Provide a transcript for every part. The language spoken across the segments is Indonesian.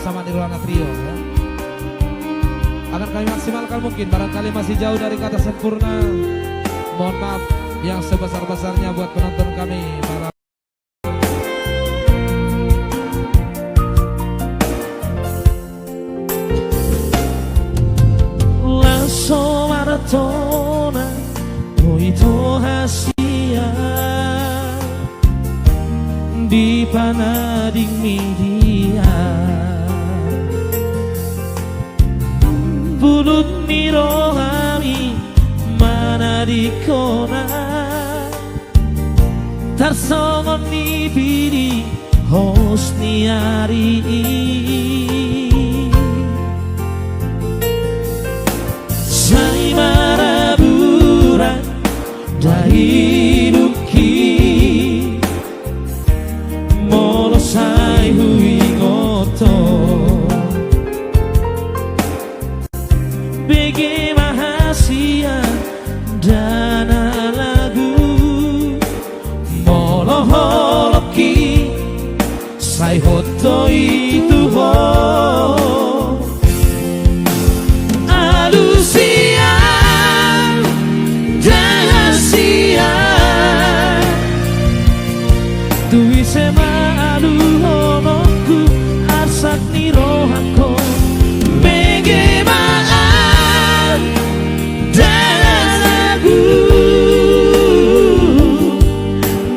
bersama Nirwana Trio ya. Akan kami maksimalkan mungkin, barangkali masih jauh dari kata sempurna. Mohon maaf yang sebesar-besarnya buat penonton kami para lasso maratona Oito hasia di panading media bulut nirohami mana di kona tarsongon ni pidi hosniari sai maraburan dahiduki molo sai hui ngoto bege mahasia dana lagu molo holoki sai hoto itu ho alusia dahasia tuwi sema alu honoku asak nirohako begemaan dan lagu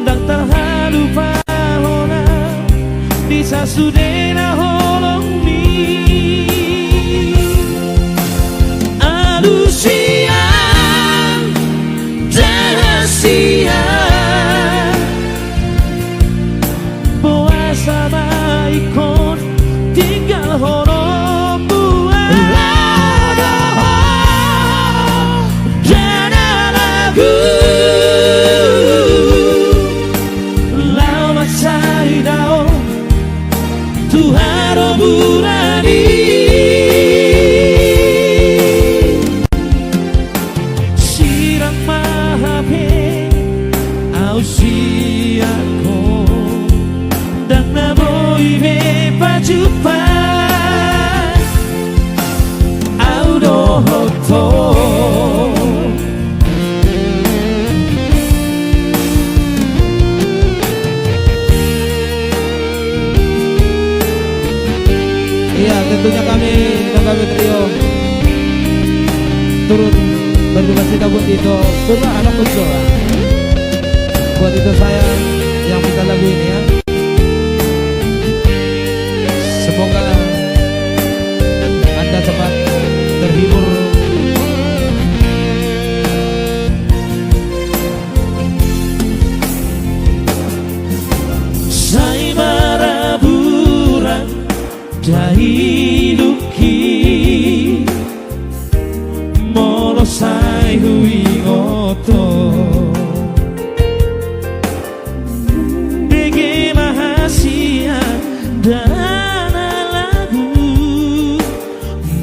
dan terhalu pahona bisa sudena holong mi alusia dahasia sama ikon tinggal hono buat dan lagu lama cari dao Tuhan burani sirang mahape ausiaku dan naboy me pajupan audo hoto iya, tentunya kami Trio turut berduka cita buat itu pura anak kecil buat itu saya yang minta lagu ini ya. Semoga Anda cepat terhibur. Sai maraburan dahiduki molo sai hui ngoto bege mahasia dana lagu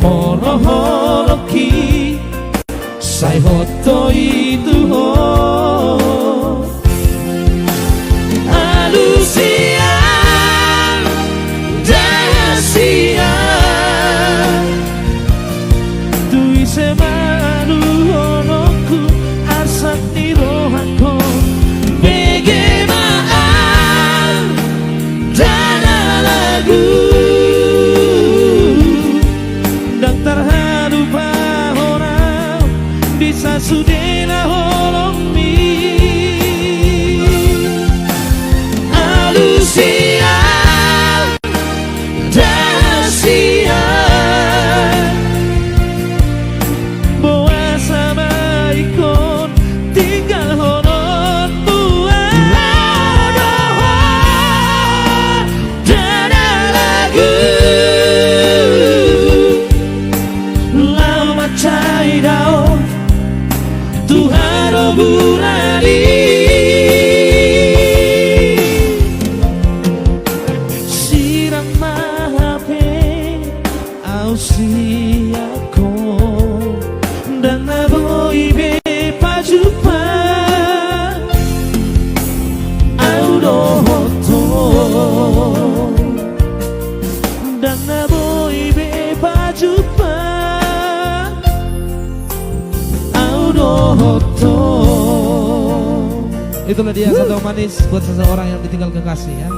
molo holoki sai hoto itu ho alusia dahasia tui semalu honoku arsak nirohako begemaan dana lagu dan terhadu pahona bisa sudena holong mi alusia dahasia bawa sama ikon tinggal honon buat dan lagu lama cai dao Tuhan burani sirang mahape ausiaku dan naboy be pajupan audo hoto dan naboy jumpa Auroto. Itulah dia satu manis buat seseorang yang ditinggal kekasih ya.